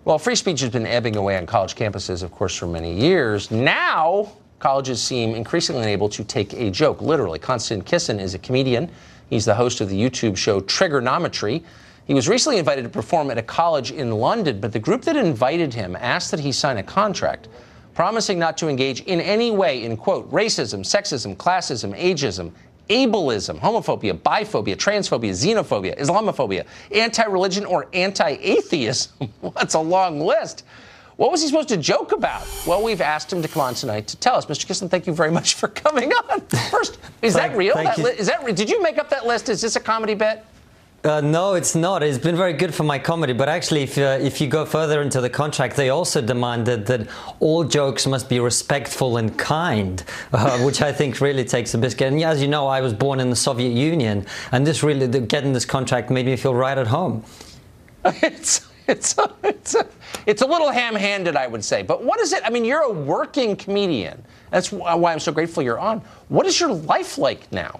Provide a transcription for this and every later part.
Well, free speech has been ebbing away on college campuses, of course, for many years. Now, colleges seem increasingly unable to take a joke, literally. Konstantin Kisin is a comedian. He's the host of the YouTube show Trigonometry. He was recently invited to perform at a college in London, but the group that invited him asked that he sign a contract promising not to engage in any way in, quote, racism, sexism, classism, ageism, ableism, homophobia, biphobia, transphobia, xenophobia, Islamophobia, anti-religion, or anti-atheism. That's a long list. What was he supposed to joke about? Well, we've asked him to come on tonight to tell us. Mr. Kisin, thank you very much for coming on. First, is that real? Did you make up that list? Is this a comedy bit? No, it's not. It's been very good for my comedy. But actually, if you go further into the contract, they also demanded that all jokes must be respectful and kind, which I think really takes a biscuit. And as you know, I was born in the Soviet Union, and this really, getting this contract made me feel right at home. It's a little ham-handed, I would say. But what is it? I mean, you're a working comedian. That's why I'm so grateful you're on. What is your life like now?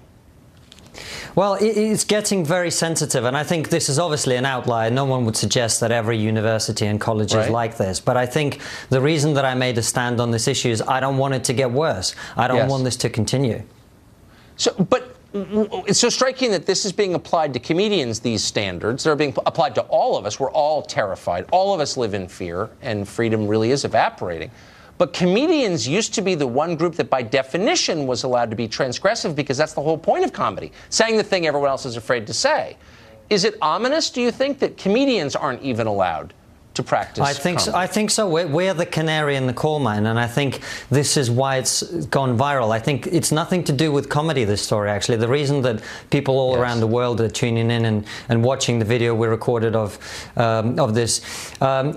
Well, it's getting very sensitive, and I think this is obviously an outlier. No one would suggest that every university and college is like this. But I think the reason that I made a stand on this issue is I don't want it to get worse. I don't want this to continue. So, but it's so striking that this is being applied to comedians, these standards. They're being applied to all of us. We're all terrified. All of us live in fear, and freedom really is evaporating. But comedians used to be the one group that by definition was allowed to be transgressive, because that's the whole point of comedy, saying the thing everyone else is afraid to say. Is it ominous, do you think, that comedians aren't even allowed to practice comedy? I think so. We're the canary in the coal mine, and I think this is why it's gone viral. I think it's nothing to do with comedy, this story, actually. The reason that people all around the world are tuning in and watching the video we recorded of this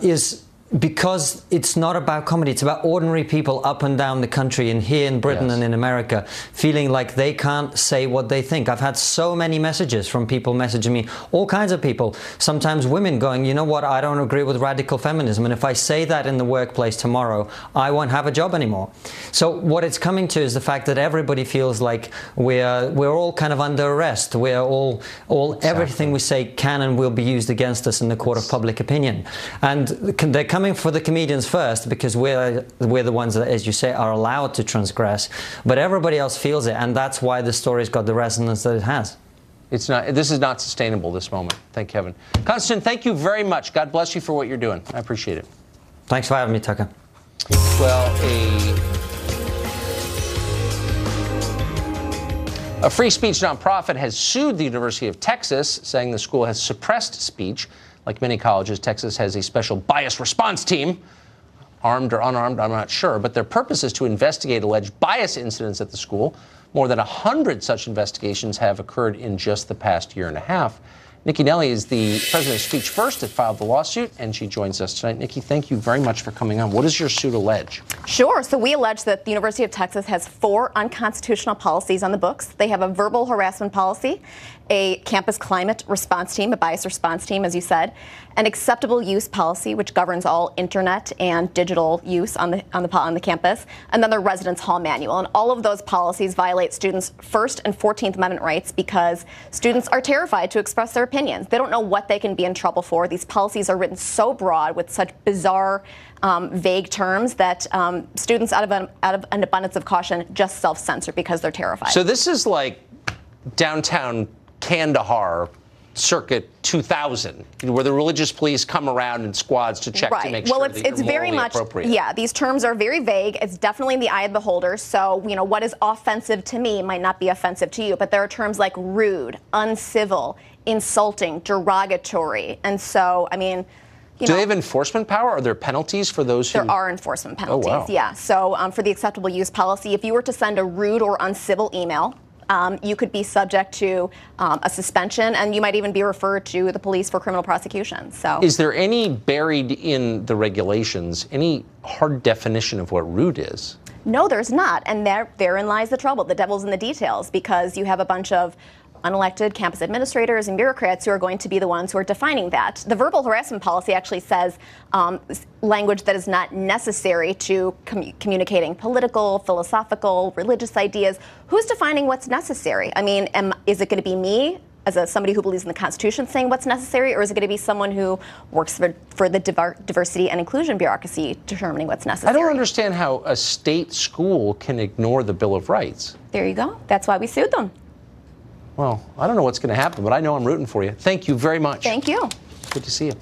is because it's not about comedy. It's about ordinary people up and down the country, and here in Britain and in America, feeling like they can't say what they think. I've had so many messages from people messaging me, all kinds of people, sometimes women going, you know what, I don't agree with radical feminism, and if I say that in the workplace tomorrow, I won't have a job anymore. So what it's coming to is the fact that everybody feels like we're all kind of under arrest. We're all everything we say can and will be used against us in the court of public opinion. And they're coming for the comedians first, because we're the ones that, as you say, are allowed to transgress, but everybody else feels it, and that's why the story's got the resonance that it has. It's not. This is not sustainable, this moment. Thank Heaven. Konstantin, thank you very much. God bless you for what you're doing. I appreciate it. Thanks for having me, Tucker. Well, a free speech nonprofit has sued the University of Texas, saying the school has suppressed speech. Like many colleges, Texas has a special bias response team, armed or unarmed, I'm not sure, but their purpose is to investigate alleged bias incidents at the school. More than 100 such investigations have occurred in just the past year and a half. Nicki is the president of Speech First that filed the lawsuit, and she joins us tonight. Nicki, thank you very much for coming on. What does your suit allege? Sure. So we allege that the University of Texas has 4 unconstitutional policies on the books. They have a verbal harassment policy, a campus climate response team, a bias response team, as you said, an acceptable use policy, which governs all internet and digital use on the campus, and then the residence hall manual. And all of those policies violate students' First and 14th Amendment rights because students are terrified to express their opinions. They don't know what they can be in trouble for. These policies are written so broad with such bizarre, vague terms that students, out of an abundance of caution, just self-censor because they're terrified. So this is like downtown Kandahar circa 2000, where the religious police come around in squads to check to make sure that you're morally appropriate. Yeah, these terms are very vague. It's definitely in the eye of the beholder. So, what is offensive to me might not be offensive to you. But there are terms like rude, uncivil, insulting, derogatory. And so, I mean, do they have enforcement power? Are there penalties for those who... There are enforcement penalties, wow. Yeah. So for the acceptable use policy, if you were to send a rude or uncivil email, you could be subject to a suspension, and you might even be referred to the police for criminal prosecution. So, is there any buried in the regulations, any hard definition of what rude is? No, there's not, and therein lies the trouble. The devil's in the details, because you have a bunch of unelected campus administrators and bureaucrats who are going to be the ones who are defining that. The verbal harassment policy actually says language that is not necessary to communicating political, philosophical, religious ideas. Who's defining what's necessary? I mean, is it going to be me somebody who believes in the Constitution saying what's necessary, or is it going to be someone who works for the diversity and inclusion bureaucracy determining what's necessary? I don't understand how a state school can ignore the Bill of Rights. There you go. That's why we sued them. Well, I don't know what's going to happen, but I know I'm rooting for you. Thank you very much. Thank you. Good to see you.